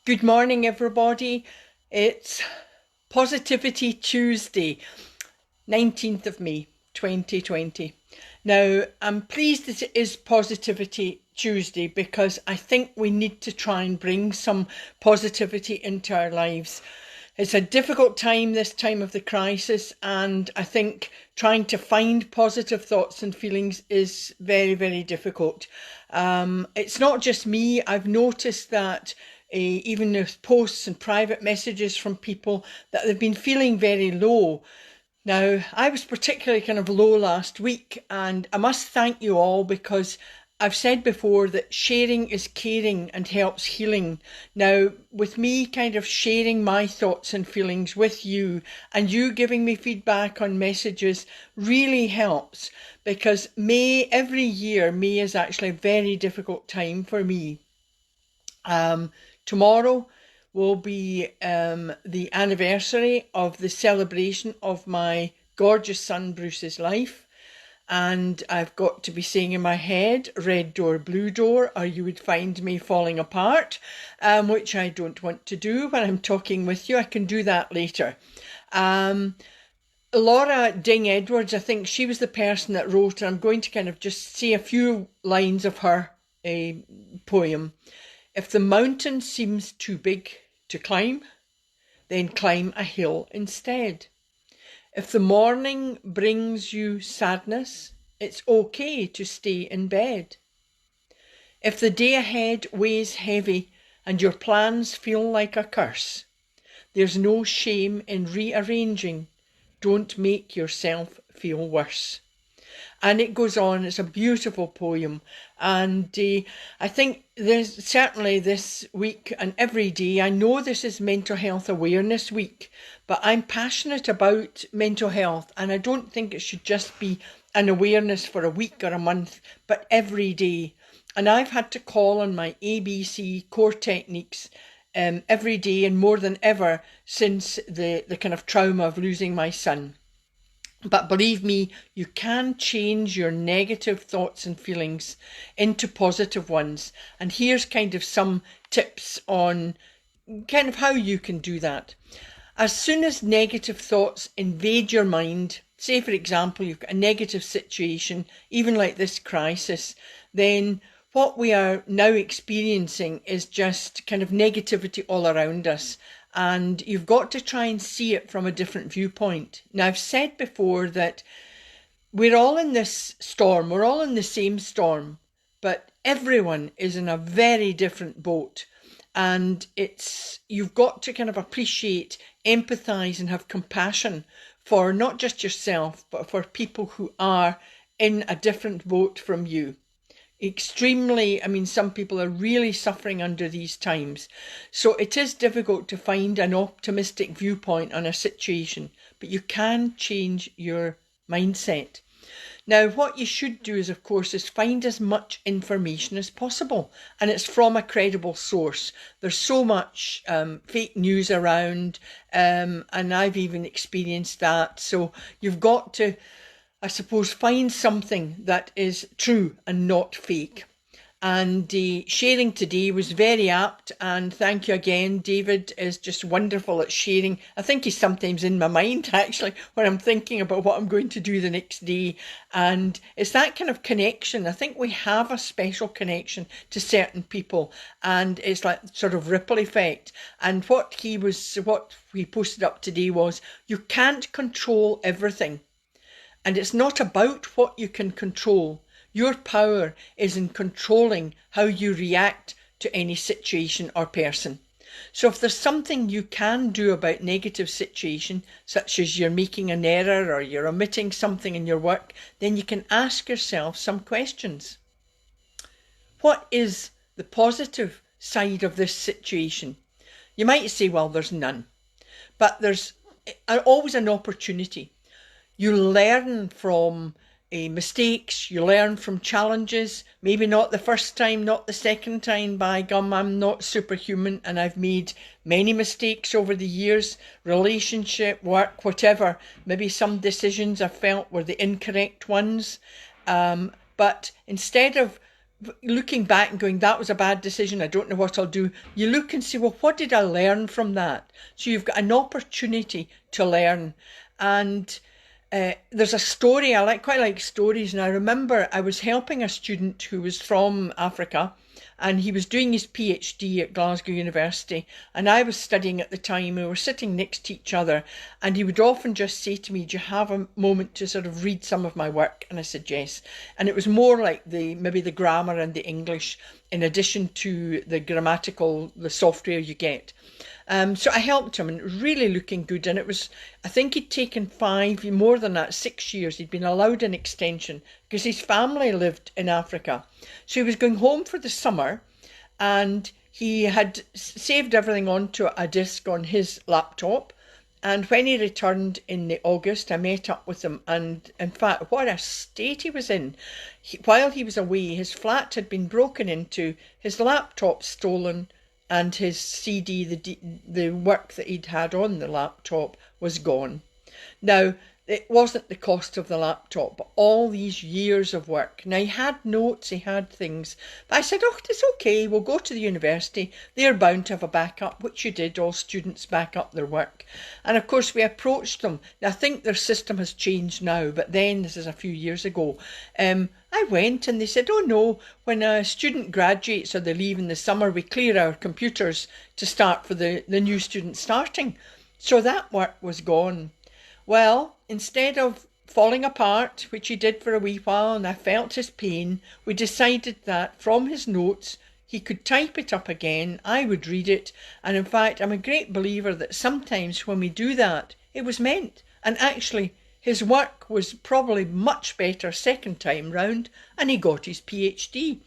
Good morning, everybody. It's Positivity Tuesday, 19th of May, 2020. Now, I'm pleased that it is Positivity Tuesday because I think we need to try and bring some positivity into our lives. It's a difficult time, this time of the crisis, and I think trying to find positive thoughts and feelings is very, very difficult. It's not just me. I've noticed that even with posts and private messages from people that they've been feeling very low. Now, I was particularly kind of low last week, and I must thank you all because I've said before that sharing is caring and helps healing. Now, with me kind of sharing my thoughts and feelings with you and you giving me feedback on messages really helps because every year, May is actually a very difficult time for me. Tomorrow will be the anniversary of the celebration of my gorgeous son Bruce's life. And I've got to be saying in my head, red door, blue door, or you would find me falling apart, which I don't want to do when I'm talking with you. I can do that later. Laura Ding Edwards, I think she was the person that wrote, and I'm going to kind of just say a few lines of her poem. If the mountain seems too big to climb, then climb a hill instead. If the morning brings you sadness, it's okay to stay in bed. If the day ahead weighs heavy and your plans feel like a curse, there's no shame in rearranging. Don't make yourself feel worse. And it goes on. It's a beautiful poem, and I think there's certainly this week and every day. I know this is Mental Health Awareness Week, but I'm passionate about mental health, and I don't think it should just be an awareness for a week or a month, but every day. And I've had to call on my ABC core techniques every day and more than ever since the kind of trauma of losing my son. But believe me, you can change your negative thoughts and feelings into positive ones. And here's kind of some tips on kind of how you can do that. As soon as negative thoughts invade your mind, say for example, you've got a negative situation, even like this crisis, then what we are now experiencing is just kind of negativity all around us. And you've got to try and see it from a different viewpoint. Now, I've said before that we're all in this storm, we're all in the same storm, but everyone is in a very different boat. And you've got to kind of appreciate, empathise and have compassion for not just yourself, but for people who are in a different boat from you. Some people are really suffering under these times. So it is difficult to find an optimistic viewpoint on a situation, but you can change your mindset. Now, what you should do of course, is find as much information as possible, and it's from a credible source. There's so much fake news around, and I've even experienced that. So you've got to, I suppose, find something that is true and not fake. And the sharing today was very apt, and thank you again. David is just wonderful at sharing. I think he's sometimes in my mind actually when I'm thinking about what I'm going to do the next day. And it's that kind of connection. I think we have a special connection to certain people, and it's like sort of ripple effect. And what we posted up today was, you can't control everything. And it's not about what you can control. Your power is in controlling how you react to any situation or person. So if there's something you can do about negative situation, such as you're making an error or you're omitting something in your work, then you can ask yourself some questions. What is the positive side of this situation? You might say, well, there's none. But there's always an opportunity. You learn from mistakes, you learn from challenges, maybe not the first time, not the second time. By gum, I'm not superhuman, and I've made many mistakes over the years, relationship, work, whatever. Maybe some decisions I felt were the incorrect ones. But instead of looking back and going, that was a bad decision, I don't know what I'll do. You look and say, well, what did I learn from that? So you've got an opportunity to learn. And there's a story, quite like stories, and I remember I was helping a student who was from Africa, and he was doing his PhD at Glasgow University, and I was studying at the time. We were sitting next to each other, and he would often just say to me, do you have a moment to sort of read some of my work? And I said yes. And it was more like maybe the grammar and the English, in addition to the the software you get. So I helped him, and it was really looking good. And I think he'd taken more than that, 6 years. He'd been allowed an extension because his family lived in Africa. So he was going home for the summer, and he had saved everything onto a disk on his laptop. And when he returned in the August, I met up with him, and in fact, what a state he was in. While he was away, his flat had been broken into, his laptop stolen, and his CD, the work that he'd had on the laptop, was gone. Now, it wasn't the cost of the laptop, but all these years of work. Now, he had notes, he had things, but I said, oh, it's okay, we'll go to the university. They're bound to have a backup, which you did. All students back up their work. And of course, we approached them. Now, I think their system has changed now, but then, this is a few years ago, I went and they said, oh no, when a student graduates or they leave in the summer, we clear our computers to start for the new student starting. So that work was gone. Well, instead of falling apart, which he did for a wee while, and I felt his pain, we decided that from his notes, he could type it up again, I would read it, and in fact, I'm a great believer that sometimes when we do that, it was meant. And actually, his work was probably much better second time round, and he got his PhD.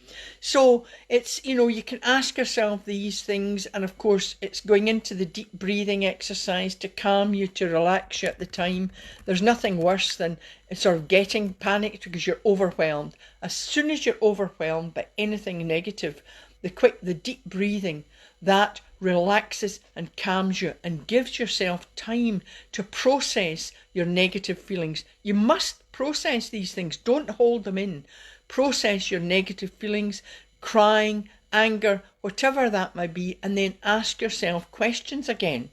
So it's, you can ask yourself these things, and of course it's going into the deep breathing exercise to calm you, to relax you at the time. There's nothing worse than sort of getting panicked because you're overwhelmed. As soon as you're overwhelmed by anything negative, the deep breathing, that relaxes and calms you and gives yourself time to process your negative feelings. You must process these things. Don't hold them in. Process your negative feelings, crying, anger, whatever that might be, and then ask yourself questions again.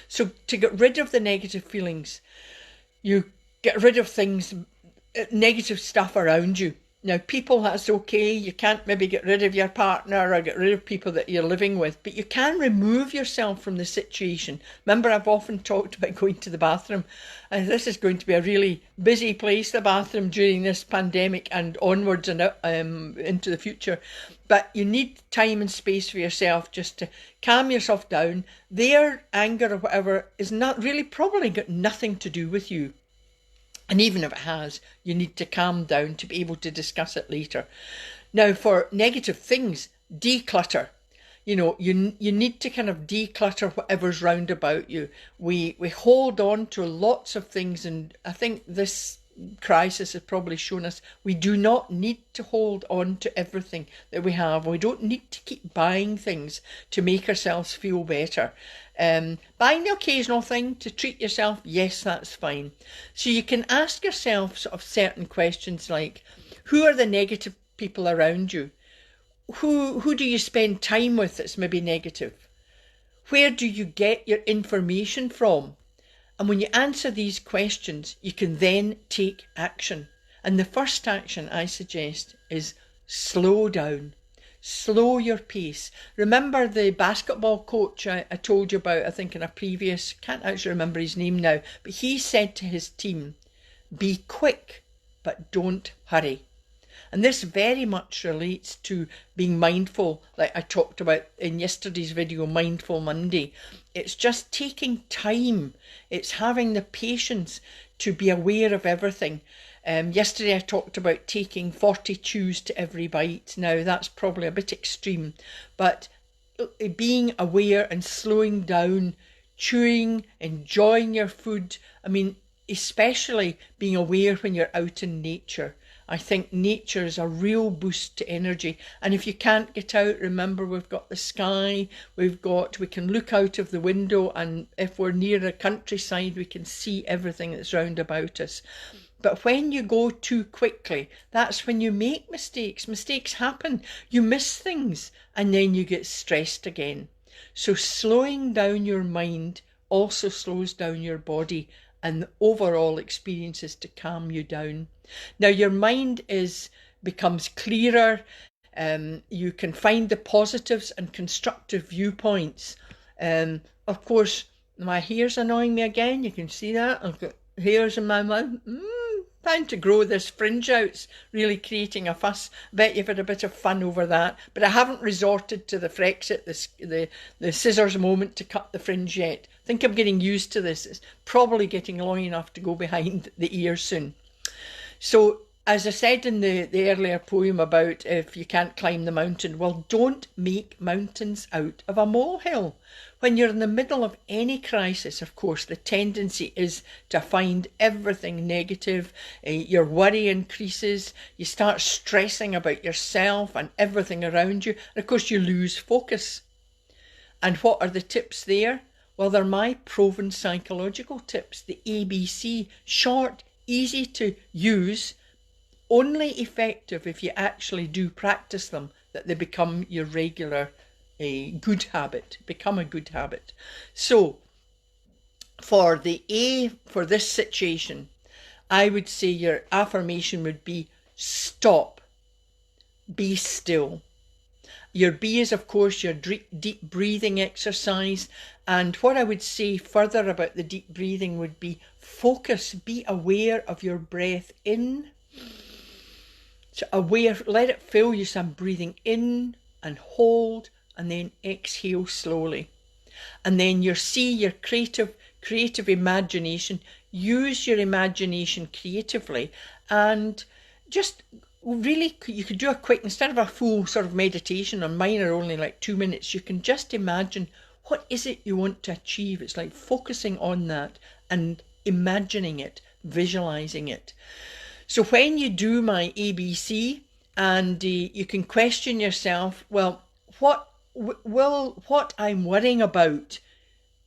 So to get rid of the negative feelings, you get rid of things, negative stuff around you. Now, people, that's okay. You can't maybe get rid of your partner or get rid of people that you're living with, but you can remove yourself from the situation. Remember, I've often talked about going to the bathroom, and this is going to be a really busy place, the bathroom, during this pandemic and onwards and into the future. But you need time and space for yourself just to calm yourself down. Their anger or whatever is not really probably got nothing to do with you. And even if it has, you need to calm down to be able to discuss it later. Now, for negative things, declutter. You need to kind of declutter whatever's round about you. We hold on to lots of things, and I think this crisis has probably shown us we do not need to hold on to everything that we have. We don't need to keep buying things to make ourselves feel better. Buying the occasional thing to treat yourself, yes, that's fine. So you can ask yourself sort of certain questions like, who are the negative people around you? Who do you spend time with that's maybe negative? Where do you get your information from? And when you answer these questions, you can then take action. And the first action I suggest is slow down. Slow your pace. Remember the basketball coach I told you about, I think in a previous, can't actually remember his name now, but he said to his team, be quick, but don't hurry. And this very much relates to being mindful, like I talked about in yesterday's video, Mindful Monday. It's just taking time. It's having the patience to be aware of everything. Yesterday I talked about taking 40 chews to every bite. Now that's probably a bit extreme, but being aware and slowing down, chewing, enjoying your food. I mean, especially being aware when you're out in nature. I think nature is a real boost to energy. And if you can't get out, remember we've got the sky, we can look out of the window, and if we're near a countryside, we can see everything that's round about us. But when you go too quickly, that's when you make mistakes. Mistakes happen. You miss things and then you get stressed again. So slowing down your mind also slows down your body, and the overall experience is to calm you down. Now your mind becomes clearer. You can find the positives and constructive viewpoints. Of course, my hair's annoying me again. You can see that. I've got hairs in my mouth. Time to grow this fringe out. It's really creating a fuss. Bet you've had a bit of fun over that. But I haven't resorted to the Frexit, the scissors moment to cut the fringe yet. I think I'm getting used to this. It's probably getting long enough to go behind the ears soon. So, as I said in the earlier poem about if you can't climb the mountain, well, don't make mountains out of a molehill. When you're in the middle of any crisis, of course, the tendency is to find everything negative. Your worry increases. You start stressing about yourself and everything around you. And of course, you lose focus. And what are the tips there? Well, they're my proven psychological tips, the ABC, short, easy to use, only effective if you actually do practice them, that they become your regular good habit, become a good habit. So for the A for this situation, I would say your affirmation would be stop, be still. Your B is, of course, your deep breathing exercise. And what I would say further about the deep breathing would be focus, be aware of your breath in. So aware, let it fill you. So I'm breathing in and hold and then exhale slowly. And then your C, your creative imagination. Use your imagination creatively and just really, you could do a quick, instead of a full sort of meditation, and mine are only like 2 minutes, you can just imagine what is it you want to achieve. It's like focusing on that and imagining it, visualizing it. So when you do my ABC and you can question yourself, well, what will what I'm worrying about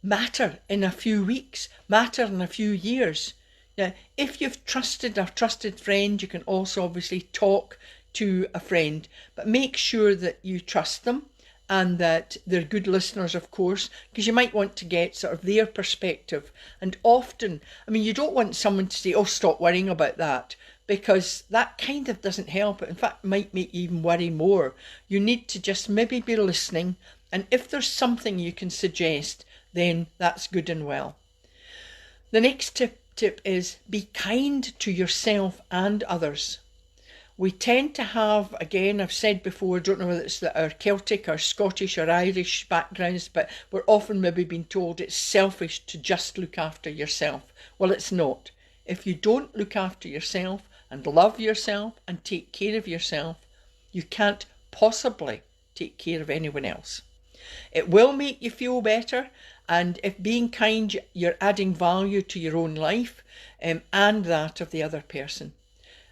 matter in a few weeks, matter in a few years? Now, if you've trusted a trusted friend, you can also obviously talk to a friend, but make sure that you trust them and that they're good listeners, of course, because you might want to get sort of their perspective. And often, I mean, you don't want someone to say, oh, stop worrying about that, because that kind of doesn't help. In fact, it might make you even worry more. You need to just maybe be listening. And if there's something you can suggest, then that's good and well. The next tip is be kind to yourself and others. We tend to have, again, I've said before, I don't know whether it's our Celtic or Scottish or Irish backgrounds, but we're often maybe being told it's selfish to just look after yourself. Well, it's not. If you don't look after yourself and love yourself and take care of yourself, you can't possibly take care of anyone else. It will make you feel better, and if being kind, you're adding value to your own life and that of the other person.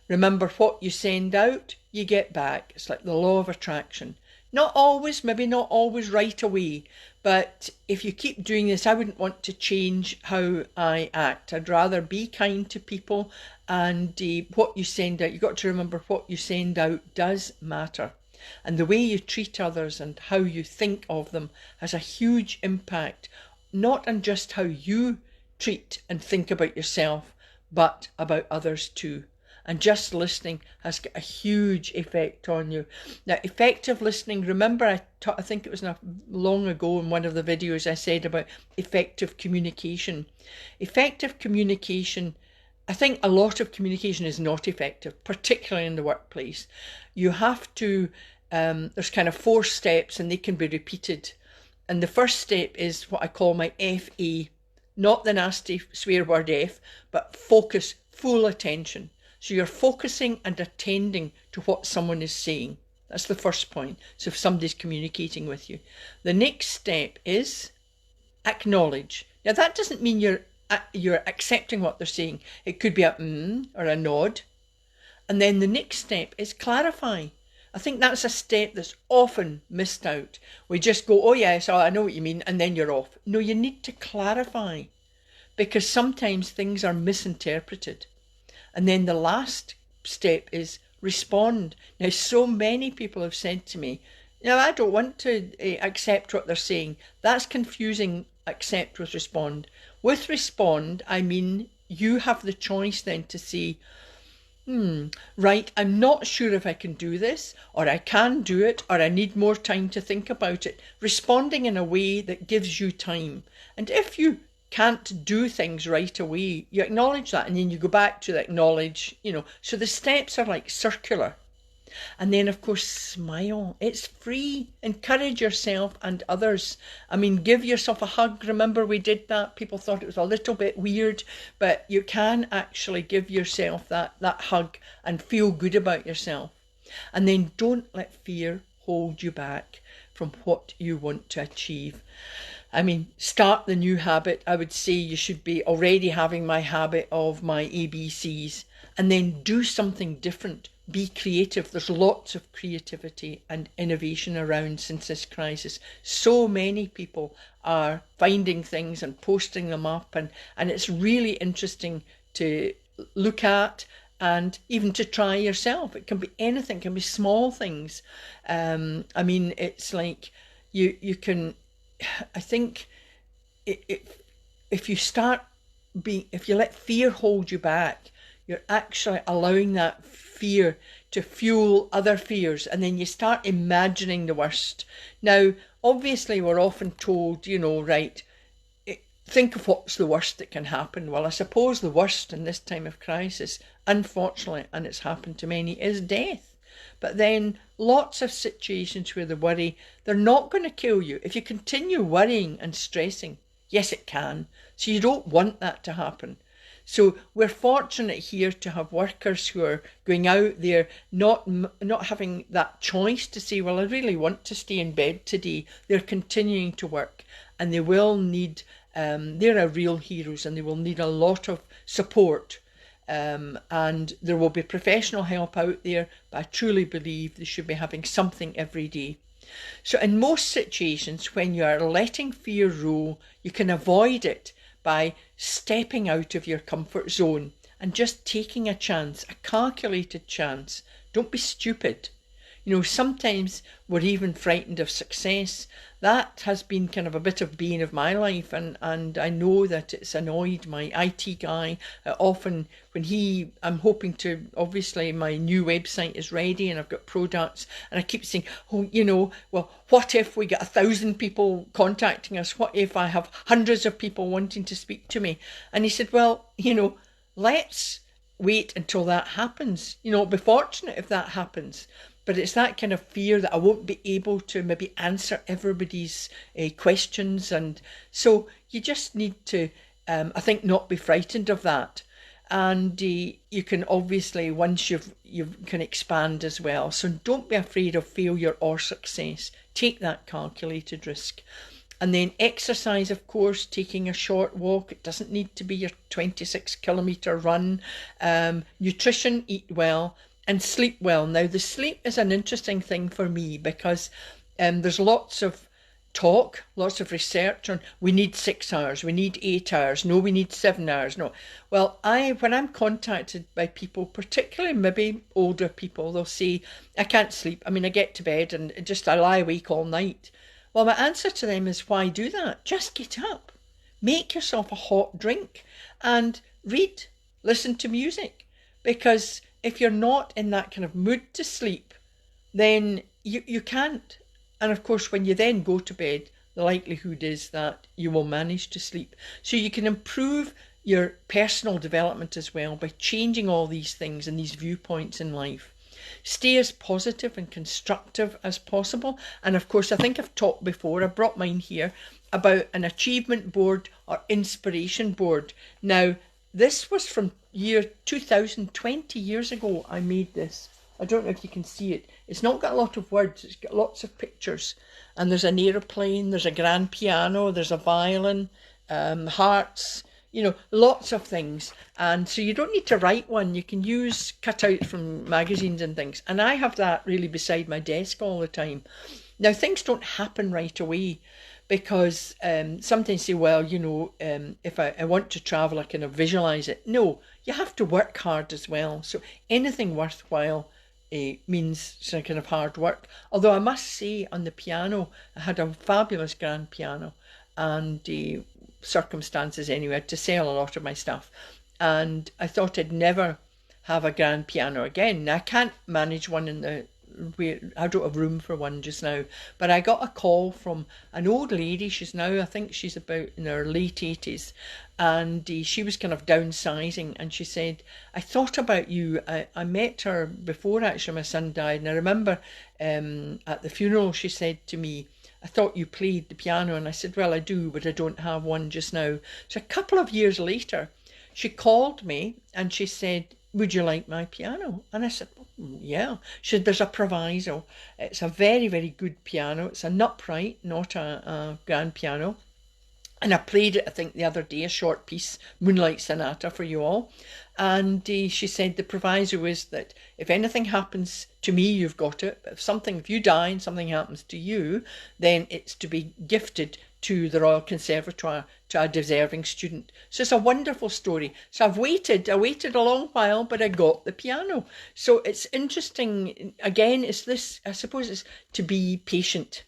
Remember, what you send out, you get back. It's like the law of attraction. Not always, maybe not always right away, but if you keep doing this, I wouldn't want to change how I act. I'd rather be kind to people, and what you send out, you've got to remember what you send out does matter. And the way you treat others and how you think of them has a huge impact, not on just how you treat and think about yourself, but about others too. And just listening has got a huge effect on you. Now, effective listening, remember I think it was long ago in one of the videos I said about effective communication. Effective communication, I think a lot of communication is not effective, particularly in the workplace. You have to, there's kind of 4 steps and they can be repeated. And the first step is what I call my FA, not the nasty swear word F, but focus, full attention. So you're focusing and attending to what someone is saying. That's the first point. So if somebody's communicating with you. The next step is acknowledge. Now that doesn't mean you're accepting what they're saying. It could be a or a nod. And then the next step is clarify. I think that's a step that's often missed out. We just go, oh yes, I know what you mean, and then you're off. No, you need to clarify, because sometimes things are misinterpreted. And then the last step is respond. Now, so many people have said to me, now, I don't want to accept what they're saying. That's confusing, accept with respond. With respond, I mean you have the choice then to say, right, I'm not sure if I can do this, or I can do it, or I need more time to think about it. Responding in a way that gives you time. And if you can't do things right away, you acknowledge that, and then you go back to the acknowledge, So the steps are like circular. And then, of course, smile. It's free. Encourage yourself and others. I mean, give yourself a hug. Remember, we did that. People thought it was a little bit weird, but you can actually give yourself that hug and feel good about yourself. And then don't let fear hold you back from what you want to achieve. I mean, start the new habit. I would say you should be already having my habit of my ABCs, and then do something different. Be creative. There's lots of creativity and innovation around since this crisis. So many people are finding things and posting them up, and it's really interesting to look at and even to try yourself. It can be anything, it can be small things. I mean, it's like you can, I think if you let fear hold you back, you're actually allowing that fear to fuel other fears, and then you start imagining the worst. Now, obviously, we're often told, right, think of what's the worst that can happen. Well, I suppose the worst in this time of crisis, unfortunately, and it's happened to many, is death. But then lots of situations where the worry, they're not going to kill you. If you continue worrying and stressing, yes, it can. So you don't want that to happen. So we're fortunate here to have workers who are going out there, not having that choice to say, well, I really want to stay in bed today. They're continuing to work, and they will need, they're our real heroes, and they will need a lot of support. And there will be professional help out there, but I truly believe they should be having something every day. So in most situations, when you are letting fear rule, you can avoid it by stepping out of your comfort zone and just taking a chance, a calculated chance. Don't be stupid. Sometimes we're even frightened of success. That has been kind of a bit of bane of my life, and I know that it's annoyed my IT guy. Often when I'm hoping to, obviously my new website is ready and I've got products, and I keep saying, well, what if we get 1,000 people contacting us? What if I have hundreds of people wanting to speak to me? And he said, well, let's wait until that happens. It'll be fortunate if that happens. But it's that kind of fear that I won't be able to maybe answer everybody's questions. And so you just need to, I think, not be frightened of that. And you can obviously, once you can expand as well. So don't be afraid of failure or success. Take that calculated risk. And then exercise, of course, taking a short walk. It doesn't need to be your 26-kilometre run. Nutrition, eat well. And sleep well. Now, the sleep is an interesting thing for me because there's lots of talk, lots of research on we need 6 hours, we need 8 hours, no, we need 7 hours, no. Well, when I'm contacted by people, particularly maybe older people, they'll say, I can't sleep. I mean, I get to bed and I lie awake all night. Well, my answer to them is, why do that? Just get up, make yourself a hot drink and read, listen to music, because if you're not in that kind of mood to sleep, then you can't. And of course, when you then go to bed, the likelihood is that you will manage to sleep. So you can improve your personal development as well by changing all these things and these viewpoints in life. Stay as positive and constructive as possible. And of course, I think I've talked before, I brought mine here, about an achievement board or inspiration board. Now, this was from year 2000, 20 years ago I made this. I don't know if you can see it. It's not got a lot of words, it's got lots of pictures. And there's an aeroplane, there's a grand piano, there's a violin, hearts, lots of things. And so you don't need to write one, you can use cutouts from magazines and things. And I have that really beside my desk all the time. Now, things don't happen right away, because sometimes say, well, if I want to travel, I kind of visualize it. No, you have to work hard as well. So anything worthwhile means some kind of hard work. Although I must say, on the piano, I had a fabulous grand piano, and circumstances anyway, I had to sell a lot of my stuff, and I thought I'd never have a grand piano again. Now, I can't manage one I don't have room for one just now, but I got a call from an old lady. She's now, I think she's about in her late 80s, and she was kind of downsizing, and she said, I thought about you. I met her before actually my son died, and I remember at the funeral she said to me, I thought you played the piano, and I said, well, I do, but I don't have one just now. So a couple of years later, she called me and she said, would you like my piano? And I said, yeah. She said, there's a proviso. It's a very, very good piano. It's an upright, not a grand piano. And I played it, I think, the other day, a short piece, Moonlight Sonata, for you all. And she said the proviso is that if anything happens to me, you've got it. But if you die and something happens to you, then it's to be gifted to the Royal Conservatoire, to a deserving student. So it's a wonderful story. So I waited a long while, but I got the piano. So it's interesting. Again, it's this, I suppose it's to be patient.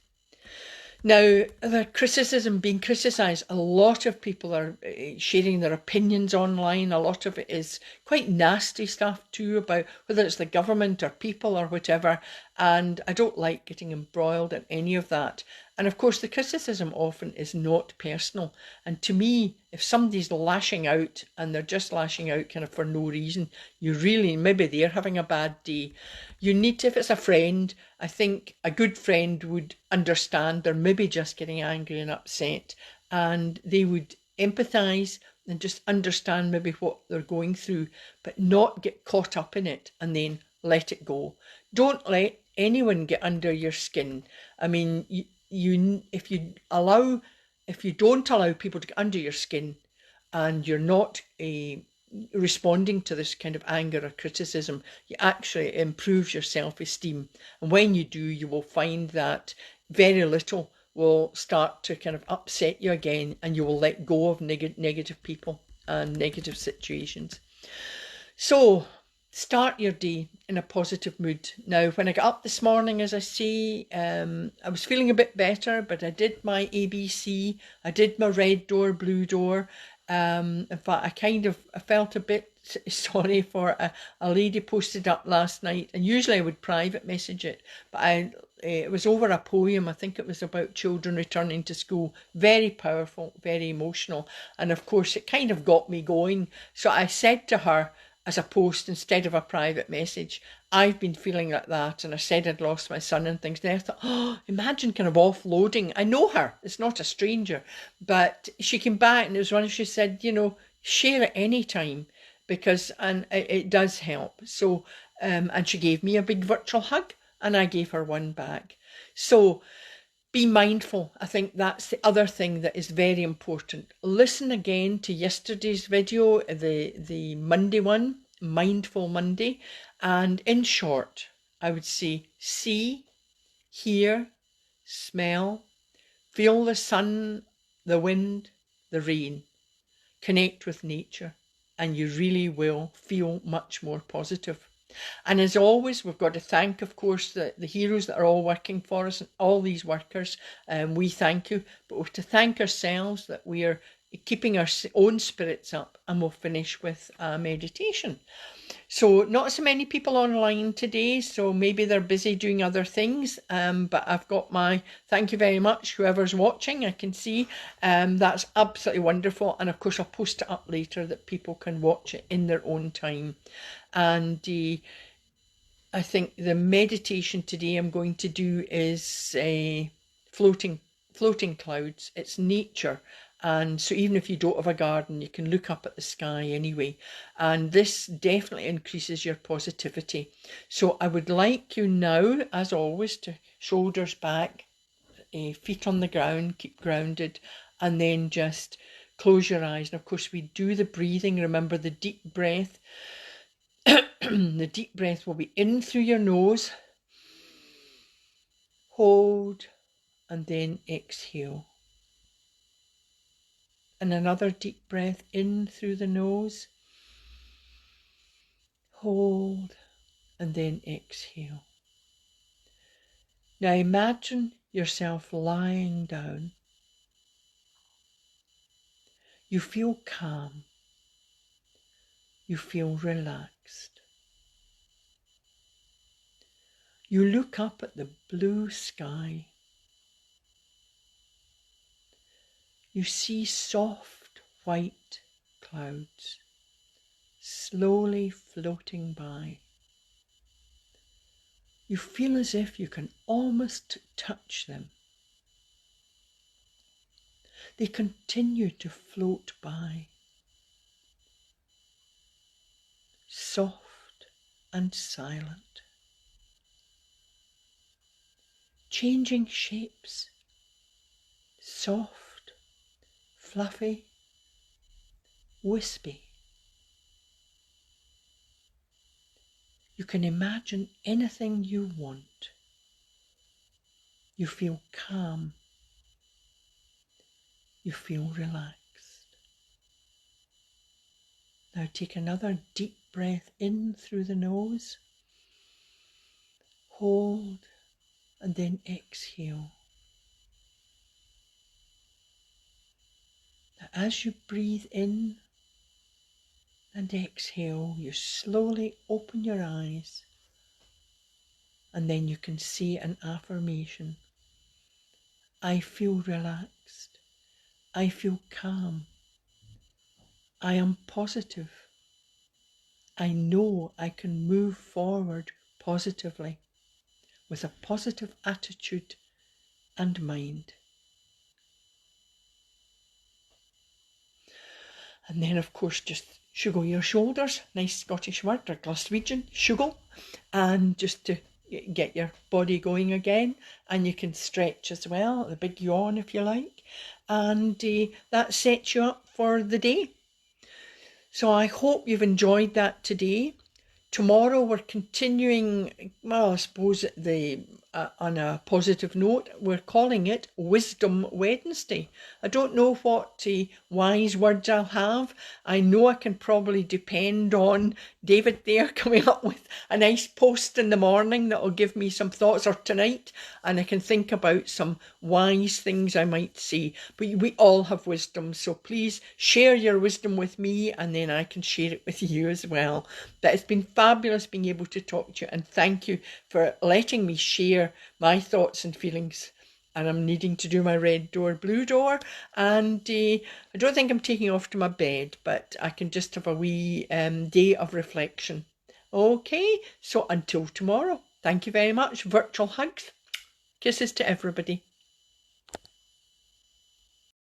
Now, the criticism, being criticised, a lot of people are sharing their opinions online. A lot of it is quite nasty stuff too, about whether it's the government or people or whatever. And I don't like getting embroiled in any of that. And of course, the criticism often is not personal. And to me, if somebody's lashing out and they're just lashing out kind of for no reason, maybe they're having a bad day. You need to, if it's a friend, I think a good friend would understand they're maybe just getting angry and upset, and they would empathise and just understand maybe what they're going through, but not get caught up in it and then let it go. Don't let anyone get under your skin. I mean, if you don't allow people to get under your skin, and you're not responding to this kind of anger or criticism, you actually improve your self-esteem. And when you do, you will find that very little will start to kind of upset you again, and you will let go of negative people and negative situations. So start your day in a positive mood. Now, when I got up this morning, as I say, I was feeling a bit better, but I did my ABC, I did my red door, blue door. In fact, I felt a bit sorry for a lady posted up last night, and usually I would private message it, but it was over a poem. I think it was about children returning to school. Very powerful, very emotional, and of course it kind of got me going. So I said to her, as a post instead of a private message, I've been feeling like that, and I said I'd lost my son and things. And I thought, oh, imagine kind of offloading. I know her, it's not a stranger, but she came back, and it was one she said, share at any time, because it does help. So and she gave me a big virtual hug, and I gave her one back. So be mindful. I think that's the other thing that is very important. Listen again to yesterday's video, the Monday one, Mindful Monday. And in short, I would say see, hear, smell, feel the sun, the wind, the rain. Connect with nature, and you really will feel much more positive. And as always, we've got to thank, of course, the heroes that are all working for us, and all these workers. We thank you, but we have to thank ourselves that we are keeping our own spirits up. And we'll finish with a meditation. So not so many people online today, so maybe they're busy doing other things, but I've got my thank you very much, whoever's watching. I can see that's absolutely wonderful, and of course I'll post it up later that people can watch it in their own time. And I think the meditation today I'm going to do is floating clouds. It's nature. And so even if you don't have a garden, you can look up at the sky anyway. And this definitely increases your positivity. So I would like you now, as always, to shoulders back, feet on the ground, keep grounded, and then just close your eyes. And of course we do the breathing. Remember the deep breath. The deep breath will be in through your nose, hold, and then exhale. And another deep breath in through the nose. Hold and then exhale. Now imagine yourself lying down. You feel calm. You feel relaxed. You look up at the blue sky. You see soft white clouds slowly floating by. You feel as if you can almost touch them. They continue to float by, soft and silent, changing shapes, soft, fluffy, wispy. You can imagine anything you want. You feel calm. You feel relaxed. Now take another deep breath in through the nose. Hold and then exhale. Now as you breathe in and exhale, you slowly open your eyes and then you can say an affirmation. I feel relaxed. I feel calm. I am positive. I know I can move forward positively with a positive attitude and mind. And then of course just shugle your shoulders, nice Scottish word or Glaswegian, shugle, and just to get your body going again. And you can stretch as well, a big yawn if you like, and that sets you up for the day. So I hope you've enjoyed that today. Tomorrow we're continuing, well, I suppose on a positive note, we're calling it Wisdom Wednesday. I don't know what wise words I'll have. I know I can probably depend on David there coming up with a nice post in the morning that will give me some thoughts, or tonight, and I can think about some wise things I might say. But we all have wisdom, so please share your wisdom with me and then I can share it with you as well. But it's been fabulous being able to talk to you, and thank you for letting me share my thoughts and feelings. And I'm needing to do my red door, blue door, and I don't think I'm taking off to my bed, but I can just have a wee day of reflection. Okay, so until tomorrow, thank you very much. Virtual hugs, kisses to everybody.